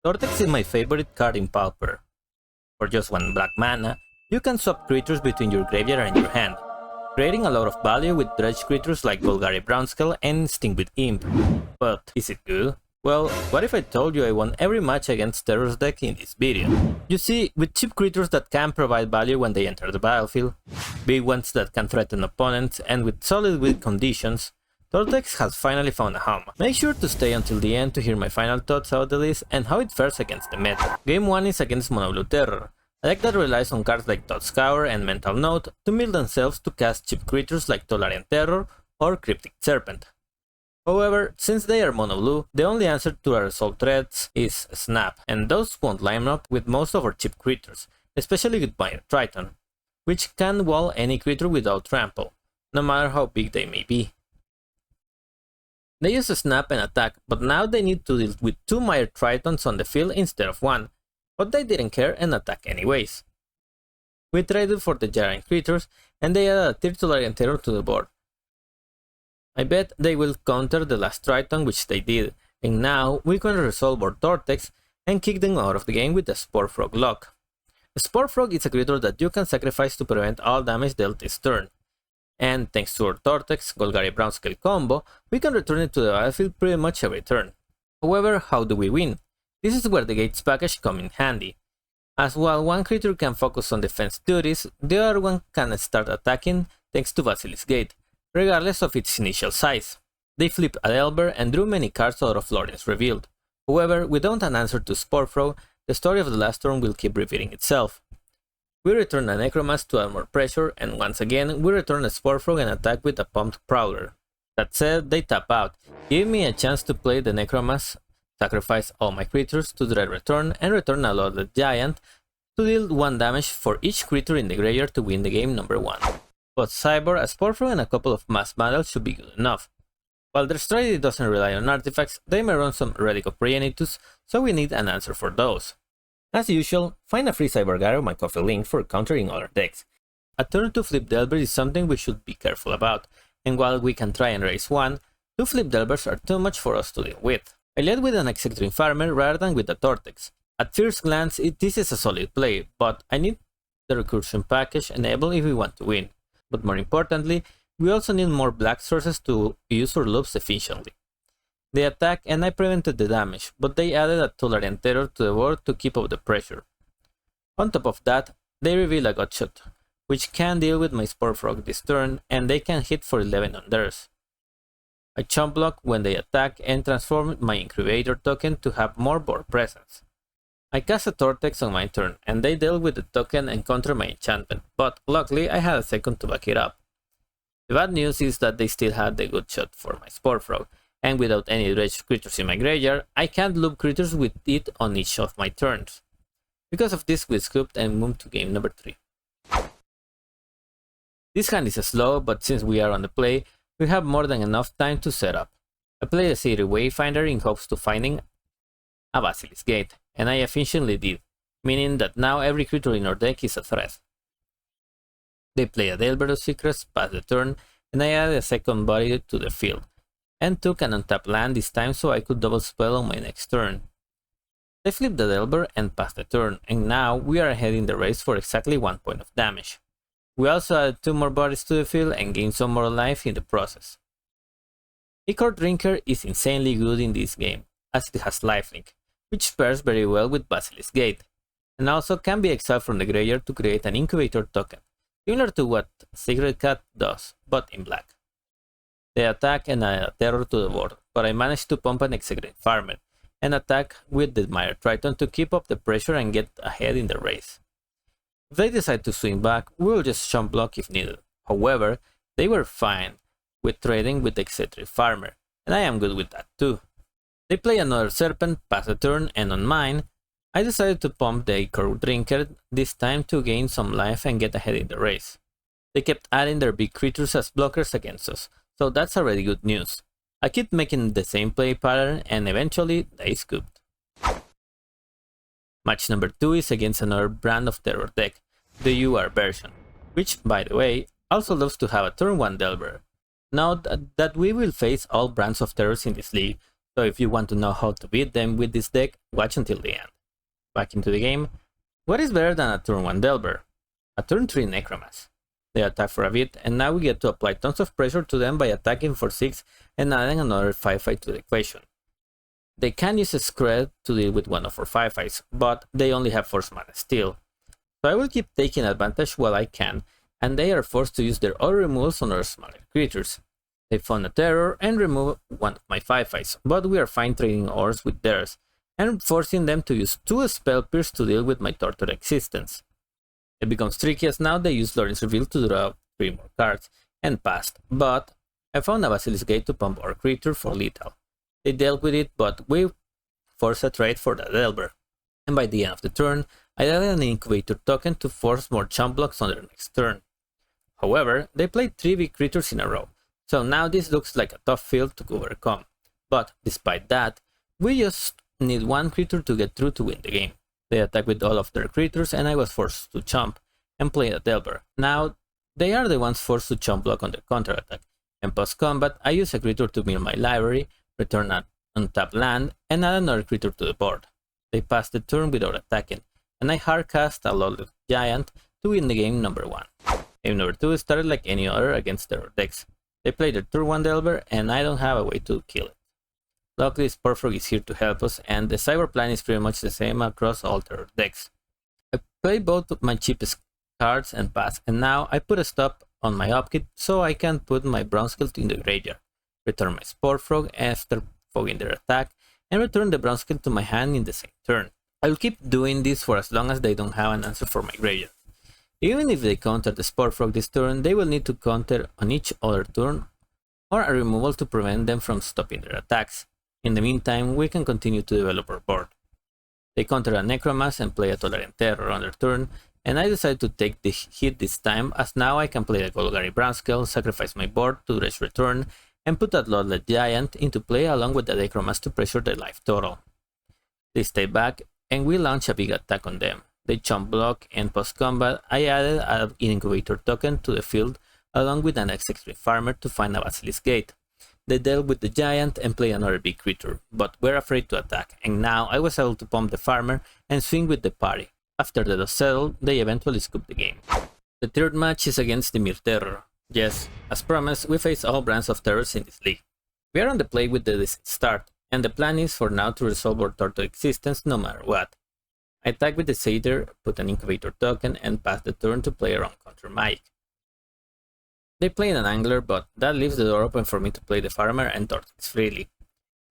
Tortex is my favorite card in Pauper. For just 1 black mana, you can swap creatures between your graveyard and your hand, creating a lot of value with dredge creatures like Golgari Brownscale and Instinct with Imp. But is it good? Well, what if I told you I won every match against Terror's deck in this video? You see, with cheap creatures that can provide value when they enter the battlefield, big ones that can threaten opponents, and with solid win conditions, Tortex has finally found a home. Make sure to stay until the end to hear my final thoughts about the list and how it fares against the meta. Game 1 is against Mono-Blue Terror, a deck that relies on cards like Thought Scour and Mental Note to mill themselves to cast cheap creatures like Dimir Terror or Cryptic Serpent. However, since they are mono-blue, the only answer to our assault threats is Snap, and those won't line up with most of our cheap creatures, especially with Dimir Triton, which can wall any creature without trample, no matter how big they may be. They use a Snap and attack, but now they need to deal with 2 Dimir Tritons on the field instead of 1, but they didn't care and attack anyways. We traded for the giant creatures, and they added a Tortex Terror to the board. I bet they will counter the last Triton, which they did, and now we can resolve our Tortex and kick them out of the game with a Spore Frog lock. A Spore Frog is a creature that you can sacrifice to prevent all damage dealt this turn, and thanks to our Tortex Golgari Brownscale combo, we can return it to the battlefield pretty much every turn. However, how do we win? This is where the Gates package come in handy, as while one creature can focus on defense duties, the other one can start attacking thanks to Basilisk Gate, regardless of its initial size. They flip a Delver and drew many cards out of Lawrence Revealed. However, without an answer to Spore Frog, the story of the last turn will keep repeating itself. We return a Necromancer to add more pressure, and once again we return a Spore Frog and attack with a Pumped Prowler. That said, they tap out, giving me a chance to play the Necromancer, sacrifice all my creatures to Dread Return, and return a Loaded Giant to deal 1 damage for each creature in the graveyard to win the game number 1. But Cyborg, a Spore Frog, and a couple of mass battles should be good enough. While their strategy doesn't rely on artifacts, they may run some Relic of Progenitus, so we need an answer for those. As usual, find a free Cyborg arrow on my coffee link for countering other decks. A turn 2 flip Delver is something we should be careful about, and while we can try and raise 1, 2 flip Delvers are too much for us to deal with. I led with an Executing Farmer rather than with the Tortex. At first glance, this is a solid play, but I need the recursion package enabled if we want to win. But more importantly, we also need more black sources to use our loops efficiently. They attack and I prevented the damage, but they added a Tortex Terror to the board to keep up the pressure. On top of that, they reveal a Gutshot, which can deal with my Spore Frog this turn, and they can hit for 11 on theirs. I chump block when they attack and transform my Incubator token to have more board presence. I cast a Tortex on my turn, and they deal with the token and counter my enchantment, but luckily I had a second to back it up. The bad news is that they still had the Gutshot for my Spore Frog, and without any dredge creatures in my graveyard, I can't loop creatures with it on each of my turns. Because of this, we scooped and moved to game number 3. This hand is slow, but since we are on the play, we have more than enough time to set up. I played a City Wayfinder in hopes to finding a Basilisk Gate, and I efficiently did, meaning that now every creature in our deck is a threat. They play a Delver of Secrets, pass the turn, and I added a second body to the field, and took an untapped land this time so I could double spell on my next turn. They flipped the Delver and passed the turn, and now we are ahead in the race for exactly 1 point of damage. We also added 2 more bodies to the field and gained some more life in the process. Ichor Drinker is insanely good in this game, as it has lifelink, which pairs very well with Basilisk Gate, and also can be exiled from the graveyard to create an Incubator token, similar to what Sacred Cat does, but in black. They attack and add a Terror to the board, but I managed to pump an Executing Farmer, and attack with the Dimir Triton to keep up the pressure and get ahead in the race. If they decide to swing back, we will just chump block if needed. However, they were fine with trading with the Executing Farmer, and I am good with that too. They play another Serpent, pass a turn, and on mine, I decided to pump the Ichor Drinker, this time to gain some life and get ahead in the race. They kept adding their big creatures as blockers against us, so that's already good news. I keep making the same play pattern and eventually they scooped. Match number 2 is against another brand of Terror deck, the UR version, which, by the way, also loves to have a turn 1 Delver. Note that we will face all brands of Terrors in this league, So if you want to know how to beat them with this deck, watch until the end. Back into the game. What is better than a turn 1 Delver? A turn 3 Necromancer. They attack for a bit, and now we get to apply tons of pressure to them by attacking for 6 and adding another 5/5 to the equation. They can use a Scred to deal with one of our 5/5s, but they only have Force Mana still. So I will keep taking advantage while I can, and they are forced to use their auto removals on our smaller creatures. They found a Terror and remove one of my 5/5s, but we are fine trading ours with theirs, and forcing them to use 2 Spell Pierce to deal with my Tortex existence. It becomes tricky as now they use Loren's Reveal to draw 3 more cards, and passed, but I found a Basilisk Gate to pump our creature for lethal. They dealt with it, but we forced a trade for the Delver, and by the end of the turn, I added an Incubator token to force more chump blocks on their next turn. However, they played 3 big creatures in a row, so now this looks like a tough field to overcome, but despite that, we just need 1 creature to get through to win the game. They attacked with all of their creatures and I was forced to chump and play a Delver. Now, they are the ones forced to chump block on their counter attack, and post combat I use a creature to mill my library, return an untapped land, and add another creature to the board. They passed the turn without attacking, and I hardcast a Lawless Giant to win the game number 1. Game number 2 started like any other against their decks. They played their turn 1 Delver and I don't have a way to kill it. Luckily, Sporfrog is here to help us, and the Cyber plan is pretty much the same across all their decks. I played both of my cheapest cards and pass, and now I put a stop on my upkeep so I can put my Brown Skill in the graveyard, return my Sporfrog after fogging their attack, and return the Brown Skill to my hand in the same turn. I will keep doing this for as long as they don't have an answer for my graveyard. Even if they counter the Sporfrog this turn, they will need to counter on each other turn or a removal to prevent them from stopping their attacks. In the meantime, we can continue to develop our board. They counter a Necromancer and play a Dimir Terror on their turn, and I decide to take the hit this time as now I can play the Golgari Brownscale, sacrifice my board to dredge return, and put that Lawless Giant into play along with the Necromancer to pressure their life total. They stay back, and we launch a big attack on them. They chump block, and post combat I added an Incubator token to the field along with an X-3 Farmer to find a Basilisk Gate. They dealt with the Giant and play another big creature, but were afraid to attack, and now I was able to pump the Farmer and swing with the party. After the dust settled, they eventually scooped the game. The third match is against Dimir Terror. Yes, as promised, we face all brands of terrors in this league. We are on the play with the decent start, and the plan is for now to resolve our Tortex existence no matter what. I attack with the Satyr, put an Incubator token, and pass the turn to play around counter magic. They play an Angler, but that leaves the door open for me to play the Farmer and Tortex freely.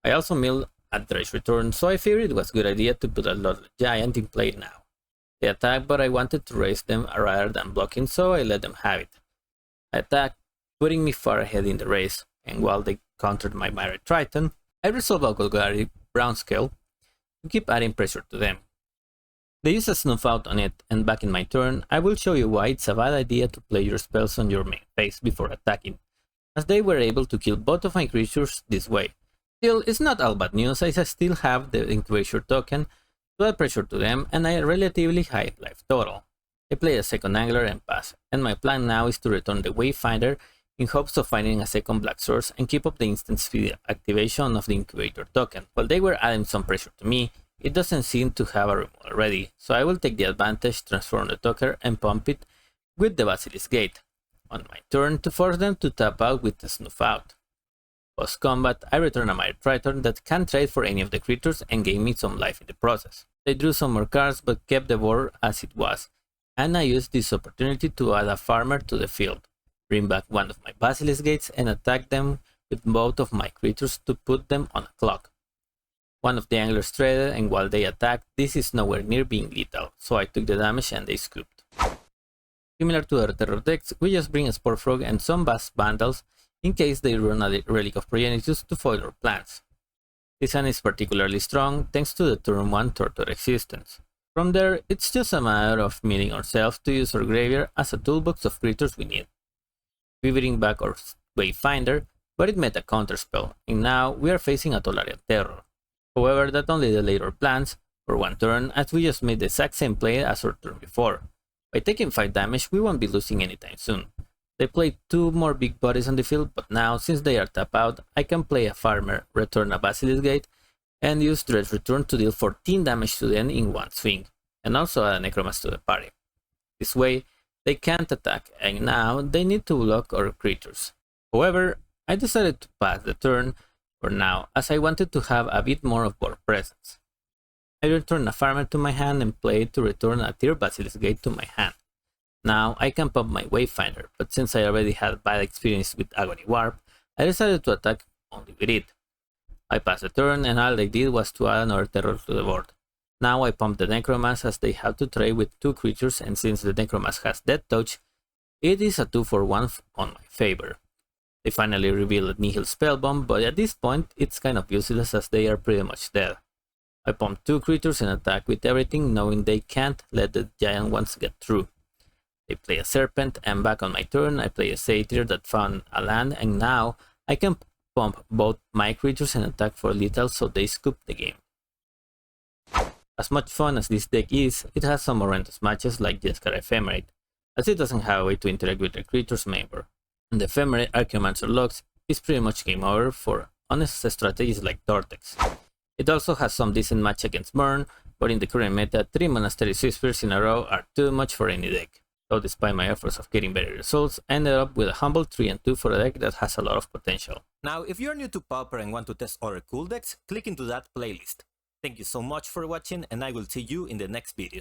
I also mill at dredge return, so I figured it was a good idea to put a Lawless Giant in play now. They attack, but I wanted to raise them rather than blocking, so I let them have it. I attacked, putting me far ahead in the race, and while they countered my Mirate Triton, I resolved a Golgari Brownscale to keep adding pressure to them. They use a Snuff Out on it, and back in my turn, I will show you why it's a bad idea to play your spells on your main phase before attacking, as they were able to kill both of my creatures this way. Still, it's not all bad news as I still have the Incubator token to add pressure to them and a relatively high life total. I play a second Angler and pass, and my plan now is to return the Wayfinder in hopes of finding a second black source and keep up the instant speed activation of the Incubator token. While they were adding some pressure to me, it doesn't seem to have a removal ready, so I will take the advantage, transform the Toker, and pump it with the Basilisk Gate on my turn to force them to tap out with the Snuff Out. Post combat, I return a Mirate Triton that can trade for any of the creatures and gave me some life in the process. They drew some more cards but kept the board as it was, and I used this opportunity to add a Farmer to the field, bring back one of my Basilisk Gates, and attack them with both of my creatures to put them on a clock. One of the Anglers traded, and while they attacked, this is nowhere near being lethal, so I took the damage and they scooped. Similar to our Terror decks, we just bring a Sporfrog and some Vast Vandals in case they run a Relic of Progenitus to foil our plans. This hand is particularly strong thanks to the turn 1 Tortex existence. From there, it's just a matter of milling ourselves to use our graveyard as a toolbox of creatures we need. We bring back our Wayfinder, but it met a counterspell, and now we are facing a Royale Terror. However, that only delayed our plans for one turn as we just made the exact same play as our turn before. By taking 5 damage, we won't be losing anytime soon. They play 2 more big bodies on the field, but now, since they are tapped out, I can play a farmer, return a Basilisk Gate, and use Dredge Return to deal 14 damage to them in one swing, and also add a Necromancer to the party. This way, they can't attack, and now they need to block our creatures. However, I decided to pass the turn for now, as I wanted to have a bit more of board presence. I return a farmer to my hand and play to return a tier Basilisk Gate to my hand. Now I can pump my Wayfinder, but since I already had bad experience with Agony Warp, I decided to attack only with it. I passed the turn and all they did was to add another terror to the board. Now I pump the Necromancer as they have to trade with 2 creatures, and since the Necromancer has Death Touch, it is a 2 for 1 on my favor. They finally reveal a Nihil Spellbomb, but at this point it's kind of useless as they are pretty much dead. I pump 2 creatures and attack with everything, knowing they can't let the giant ones get through. They play a Serpent, and back on my turn I play a Satyr that found a land, and now I can pump both my creatures and attack for lethal, so they scoop the game. As much fun as this deck is, it has some horrendous matches like Jeskai Ephemerate, as it doesn't have a way to interact with the creature's member. And the Ephemerate Archaeomancer Lux is pretty much game over for honest strategies like Tortex. It also has some decent match against Burn, but in the current meta, 3 Monastery Spheres in a row are too much for any deck. So despite my efforts of getting better results, I ended up with a humble 3 and 2 for a deck that has a lot of potential. Now, if you're new to Pauper and want to test other cool decks, click into that playlist. Thank you so much for watching, and I will see you in the next video.